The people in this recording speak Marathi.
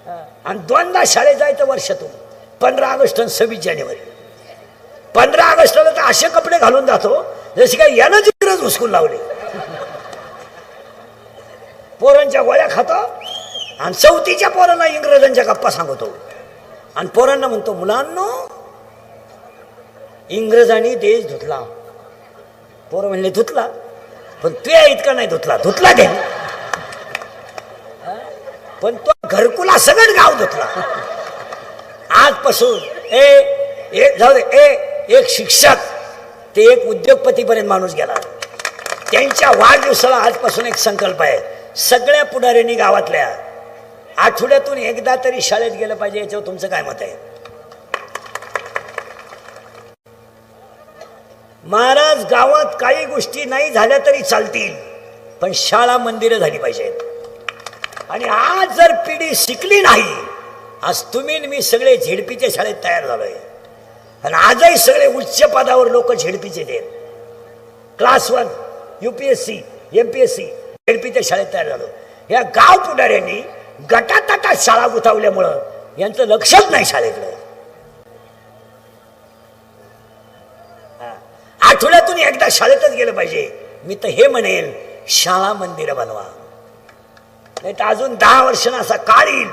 आणि दोनदा शाळेत जायचं वर्षातून, 15 ऑगस्ट आणि 26 जानेवारी. 15 ऑगस्टला तर असे कपडे घालून जातो जसे काही यानं इंग्रज हुसकून लावले. पोरांच्या गोळ्या खातो आणि 34च्या पोरांना इंग्रजांच्या गप्पा सांगतो आणि पोरांना म्हणतो, मुलांनो इंग्रजांनी देश धुतला. पोरं म्हणले धुतला, पण तुया इतका नाही धुतला. धुतला दे, पण तो घरकुला सगळं गाव धुतला. आजपासून जाऊ दे, एक शिक्षक ते एक उद्योगपतीपर्यंत माणूस गेला. त्यांच्या वाढदिवसाला आजपासून एक संकल्प आहे, सगळ्या पुढाऱ्यांनी गावातल्या आठवड्यातून एकदा तरी शाळेत गेलं पाहिजे. याच्यावर तुमचं काय मत आहे? महाराज, गावात काही गोष्टी नाही झाल्या तरी चालतील, पण शाळा मंदिरं झाली पाहिजेत. आणि आज जर पिढी शिकली नाही, आज तुम्ही मी सगळे झेडपीच्या शाळेत तयार झालोय आणि आजही सगळे उच्च पदावर लोक झेडपीचे देत. क्लास 1 UPSC MPSC झेडपीच्या शाळेत तयार झालो. या गाव पुढाऱ्यांनी गटातटात शाळा गुतावल्यामुळं यांचं लक्षच नाही शाळेकडे. आठवड्यातून एकदा शाळेतच गेलं पाहिजे. मी तर हे म्हणेन, शाळा मंदिरं बनवा, नाही तर अजून 10 वर्षांना असा काळ येईल